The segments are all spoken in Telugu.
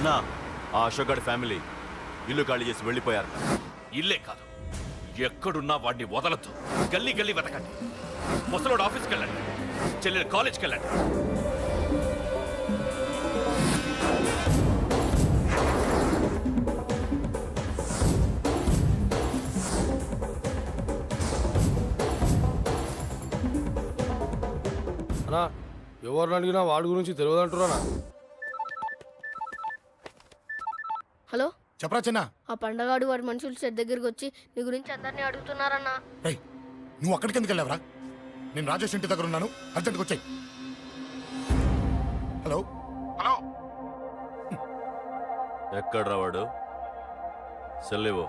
అన్నా ఆ అశోక్ గారి ఫ్యామిలీ ఇల్లు ఖాళీ చేసి వెళ్ళిపోయారు. ఇల్లే కాదు, ఎక్కడున్నా వాడిని వదలద్దు. గల్లీ గల్లీ వెతకండి. ముసలోడు ఆఫీస్కి వెళ్ళండి, చెల్లెలు కాలేజ్కి వెళ్ళండి. అన్నా ఎవరిని అడిగినా వాడి గురించి తెలియదంటున్నా. హలో చెప్పరా చిన్న. ఆ పండగాడు వాడి మనుషులు సెట్ దగ్గరికి వచ్చి నీ గురించి అందరినీ అడుగుతున్నారన్నా. రేయ్, నువ్వు అక్కడికి ఎందుకు వెళ్ళావరా? నేను రాజేష్ ఇంటి దగ్గర ఉన్నాను, అర్జెంట్గా వచ్చాయి. హలో హలో, ఎక్కడ్రా వాడు? సెల్లివో.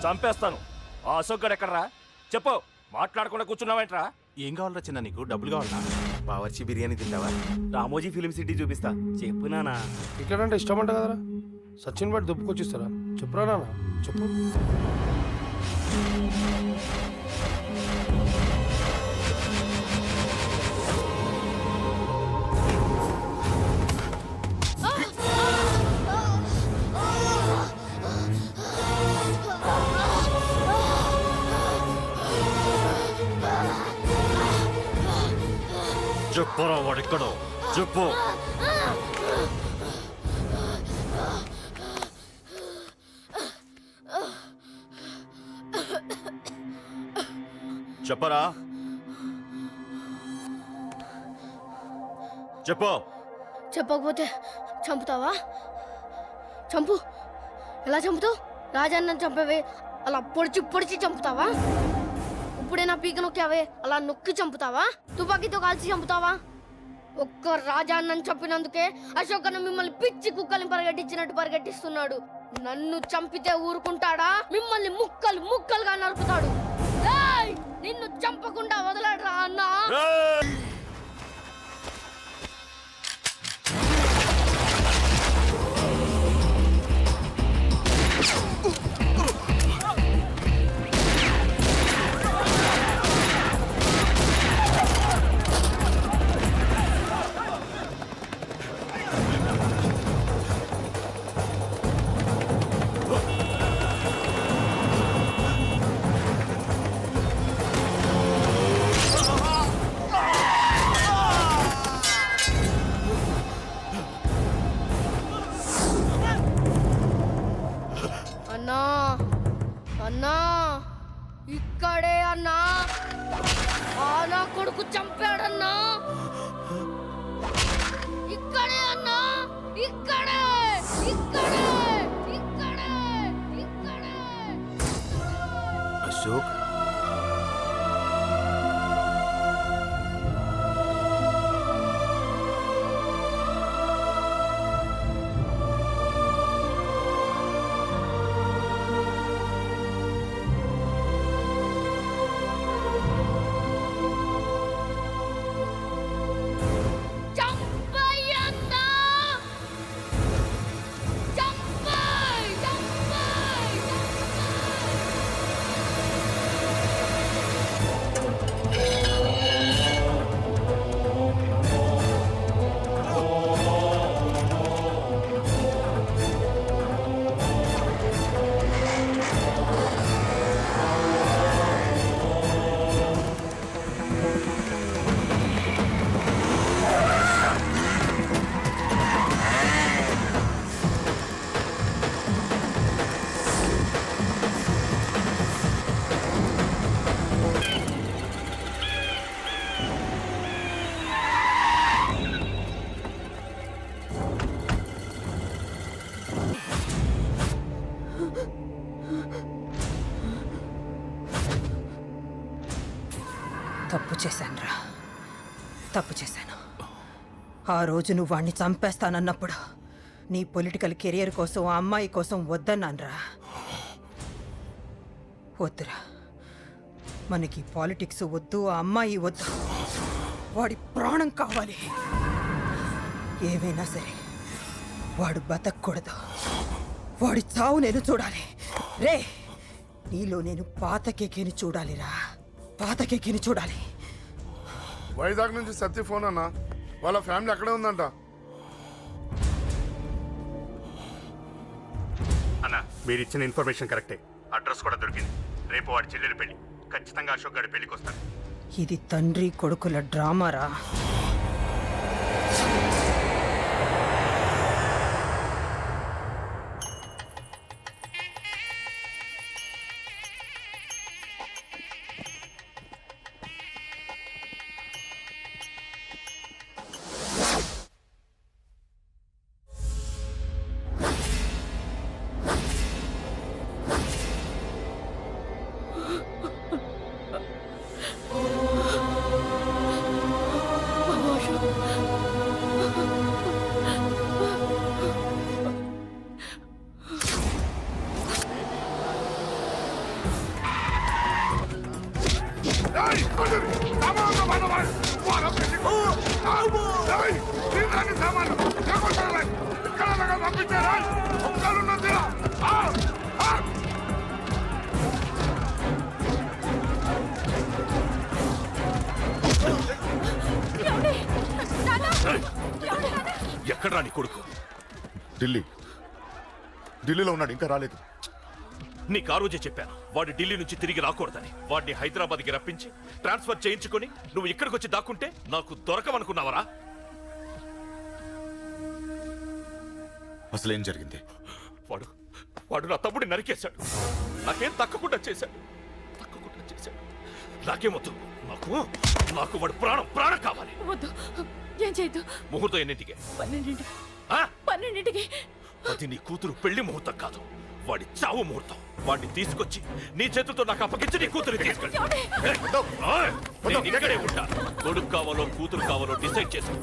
చంపేస్తాను. ఆ అశోక్ గడు ఎక్కడరా? చెప్పు. మాట్లాడకుండా కూర్చున్నావేంట్రా? ఏం కావాలరా చిన్న? నీకు డబ్బులు కావాలా? బావర్చి బిర్యానీ తింటావా? రామోజీ ఫిలిం సిటీ చూపిస్తా. చెప్పు నానా. క్రికెట్ అంటే ఇష్టం అంట కదరా, సచిన్ బట్టి దుప్పుకొచ్చిస్తారా? చెప్పురా నాన్న, చెప్పు. చెప్పరా వాడెక్కడో చెప్పు. చెప్పరా, చెప్పు. చెప్పకపోతే చంపుతావా? చంపు. ఎలా చంపుతావు? రాజాన్న చంపవే అలా పొడిచి పొడిచి చంపుతావా? ఇప్పుడైనా పీక నొక్కావే అలా నొక్కి చంపుతావా? తుపాకీతో కాల్చి చంపుతావా? ఒక్క రాజాన్నని చంపినందుకే అశోక్ అన్న మిమ్మల్ని పిచ్చి కుక్కల్ని పరిగెట్టించినట్టు పరిగెట్టిస్తున్నాడు. నన్ను చంపితే ఊరుకుంటాడా? మిమ్మల్ని ముక్కలు ముక్కలుగా నరుకుతాడు. ఏయ్! నిన్ను చంపకుండా వదలడరా అన్నా. అన్నా అన్నా, ఇక్కడే అన్నా. నా కొడుకు చంపాడన్నా. ఇక్కడే అన్నా, ఇక్కడే ఇక్కడే ఇక్కడే ఇక్కడే. అశోక్ తప్పు చేశానురా, తప్పు చేశాను. ఆ రోజు నువ్వు వాణ్ణి చంపేస్తానన్నప్పుడు నీ పొలిటికల్ కెరియర్ కోసం ఆ అమ్మాయి కోసం వద్దన్నానురా. వద్దురా, మనకి పాలిటిక్స్ వద్దు, ఆ అమ్మాయి వద్దు. వాడి ప్రాణం కావాలి. ఏమైనా సరే వాడు బతకూడదు. వాడి చావు నేను చూడాలి. రే, నీలో నేను పాతకెక్కిని చూడాలిరా, పాతకెక్కిని చూడాలి. వైజాగ్ నుంచి సత్య ఫోన్ అన్న, వాళ్ళ ఫ్యామిలీ అక్కడే ఉందంట. అన్న మీరు ఇచ్చిన ఇన్ఫర్మేషన్ కరెక్టే. అడ్రస్ కూడా దొరికింది. రేపు వాడి చెల్లెలు పెళ్లి. ఖచ్చితంగా అశోక్ గారి పెళ్లికి వస్తాడు. ఇది తండ్రి కొడుకుల డ్రామారా? ఎక్కడ్రా నీ కొడుకు? ఢిల్లీలో ఉన్నాడు, ఇంకా రాలేదు. నీకు ఆ రోజే చెప్పాను వాడు ఢిల్లీ నుంచి తిరిగి రాకూడదని. వాడిని హైదరాబాద్కి రప్పించి ట్రాన్స్ఫర్ చేయించుకొని నువ్వు ఇక్కడికి వచ్చి దాక్కుంటే నాకు దొరకమనుకున్నావరా? అసలేం జరిగింది? వాడు నా తమ్ముడిని నరికేశాడు. నాకేం తక్కకుండా చేశాడు. నాకేమొద్దు. నాకు వాడు ప్రాణం కావాలి. వద్దు, ఏం చేయొద్దు. ముహూర్తం ఎన్నింటికి? 12ంటికి. అది నీ కూతురు పెళ్లి ముహూర్తం కాదు, వాడి చావు ముహూర్తం. వాడిని తీసుకొచ్చి నీ చేతులతో నాకు అప్పగించి నీ కూతురు తీసుకెళ్ళి ఇక్కడే ఉంటా. కొడుకు కావాలో కూతురు కావాలో డిసైడ్ చేసుకో.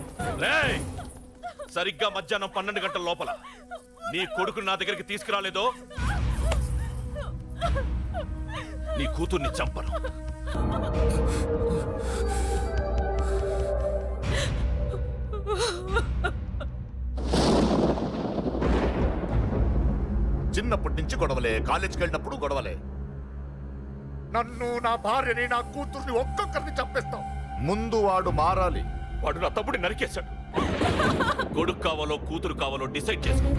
సరిగ్గా మధ్యాహ్నం 12 గంటల లోపల నీ కొడుకుని నా దగ్గరికి తీసుకురాలేదో నీ కూతుర్ని చంపను. చిన్నప్పటి నుంచి గొడవలే, కాలేజీకి వెళ్ళినప్పుడు గొడవలే. నన్ను, నా భార్యని, నా కూతుర్ని ఒక్కొక్కరిని చంపేస్తాం. ముందు వాడు మారాలి. వాడు నా తమ్ముడిని నరికేశాడు. కొడుకు కావాలో కూతురు కావాలో డిసైడ్ చేసుకో.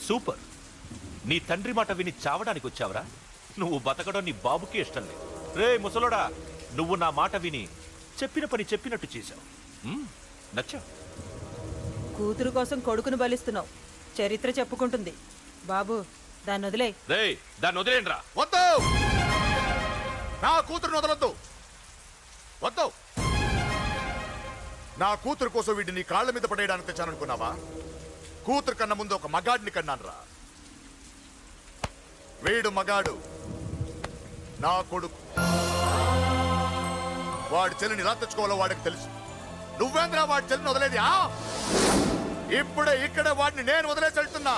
సూపర్. నీ తండ్రి మాట విని చావడానికి వచ్చావరా? నువ్వు బతకడం నీ బాబుకి ఇష్టం లేదు. రే ముసలోడా, నువ్వు నా మాట విని చెప్పిన పని చెప్పినట్టు చేశావు. నచ్చా? కూతురు కోసం కొడుకును బలిస్తున్నావు. చరిత్ర చెప్పుకుంటుంది. బాబు, దాన్ని వదిలే. రే దాన్ని వదిలేండ్రా. వద్దు, నా కూతురుని వదలొద్దు. వద్దు, నా కూతురు కోసం వీడిని నీ కాళ్ళ మీద పడేయడానికి తెచ్చాననుకున్నావా? కూతురు కన్నా ముందు ఒక మగాడిని కన్నాను రా. వీడు మగాడు, నా కొడుకు. వాడి చెల్లిని ఎలా తెచ్చుకోవాలో వాడికి తెలుసు. నువ్వేంద్రా వాడి చెల్లిని వదిలేది? ఇప్పుడే ఇక్కడే వాడిని నేను వదిలేసి వెళ్తున్నా.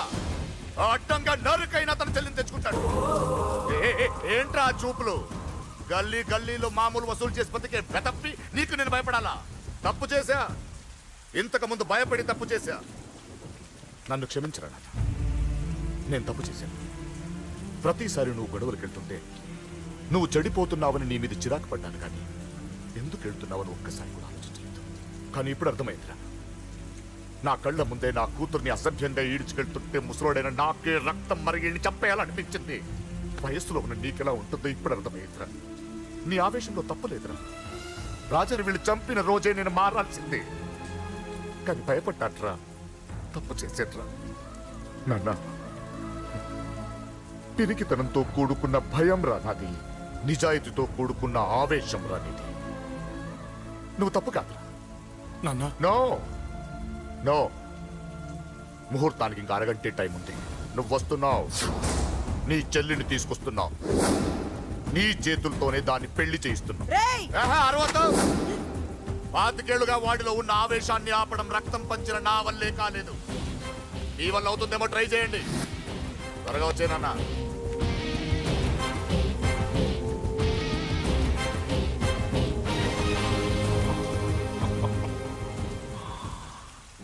అడ్డంగా నరుకైనా తన చెల్లిని తెచ్చుకుంటాడు. ఏంట్రా ఆ చూపులు? గల్లీ గల్లీలో మామూలు వసూలు చేసి బతికే బెతప్పి నీకు నేను భయపడాలా? తప్పు చేశా, ఇంతకు ముందు భయపడి తప్పు చేశా. నన్ను క్షమించరా నాన్న, నేను తప్పు చేశాను. ప్రతిసారి నువ్వు గొడవలకు వెళ్తుంటే నువ్వు చెడిపోతున్నావని నీ మీద చిరాకు పడ్డాను, కానీ ఎందుకు వెళ్తున్నావని ఒక్కసారి కూడా ఆలోచించలేదు. కానీ ఇప్పుడు అర్థమైందిరా, నా కళ్ళ ముందే నా కూతుర్ని అసభ్యంగా ఈడ్చుకెళ్తుంటే ముసలోడైన నాకే రక్తం మరిగిని చంపేయాలనిపించింది. వయస్సులో ఉన్న నీకెలా ఉంటుందో ఇప్పుడు అర్థమైందిరా. నీ ఆవేశంలో తప్పలేదురా. రాజాని వీళ్ళు చంపిన రోజే నేను మారాల్సిందే. కానీ భయపడ్డాట్రా, తప్పు చేసేట్రా. నాన్న, పిరికితనంతో కూడుకున్న భయం రా నాది, నిజాయితీతో కూడుకున్న ఆవేశం రా నీది. నువ్వు తప్పు కాదురా నాన్న. నో నో, ముహూర్తానికి ఇంకా అరగంటే టైం ఉంది. నువ్వు వస్తున్నావు, నీ చెల్లిని తీసుకొస్తున్నావు, నీ చేతులతోనే దాన్ని పెళ్లి చేయిస్తున్నావు. అరవద్దు. 25 ఏళ్లుగా వాడిలో ఉన్న ఆవేశాన్ని ఆపడం రక్తం పంచిన నా వల్లే కాలేదు. మీ వల్ల అవుతుందేమో ట్రై చేయండి. త్వరగా వచ్చేనన్నా.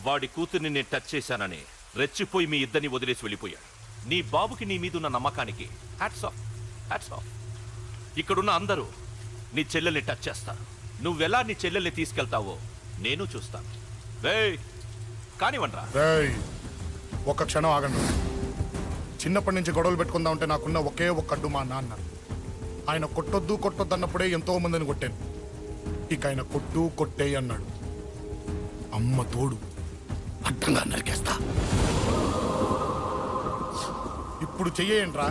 వాడి కూతుర్ని నేను టచ్ చేశానని రెచ్చిపోయి మీ ఇద్దరిని వదిలేసి వెళ్ళిపోయాడు. నీ బాబుకి నీ మీదున్న నమ్మకానికి హ్యాట్స్ ఆఫ్, హ్యాట్స్ ఆఫ్. ఇక్కడున్న అందరూ నీ చెల్లెల్ని టచ్ చేస్తారు. నువ్వెలా నీ చెల్లెల్ని తీసుకెళ్తావో నేను చూస్తాను. కానివ్వండ్రా. ఒక్క క్షణం ఆగండి. చిన్నప్పటి నుంచి గొడవలు పెట్టుకుందాం అంటే నాకున్న ఒకే ఒక్క అడ్డు మా నాన్న. ఆయన కొట్టొద్దు కొట్టొద్దు అన్నప్పుడే ఎంతో మందిని కొట్టాను. ఇక ఆయన కొట్టు కొట్టే అన్నాడు. అమ్మ తోడు అడ్డంగా నరికేస్తా. ఇప్పుడు చెయ్యండ్రా.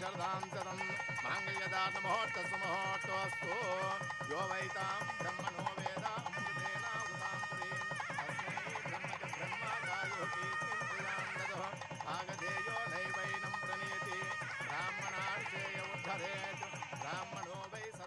శరదాం శతం మాంగళ్యదాన ముహూర్తస్సు ముహూర్తోస్తు యో వైతాం బ్రహ్మణో వేద అమృతేనావృతాం పురీం తస్మై బ్రహ్మజ బ్రహ్మగాయో కీర్తిం ప్రియాం దదః ఆగధేయో నైవైనం ప్రణయతి బ్రాహ్మణ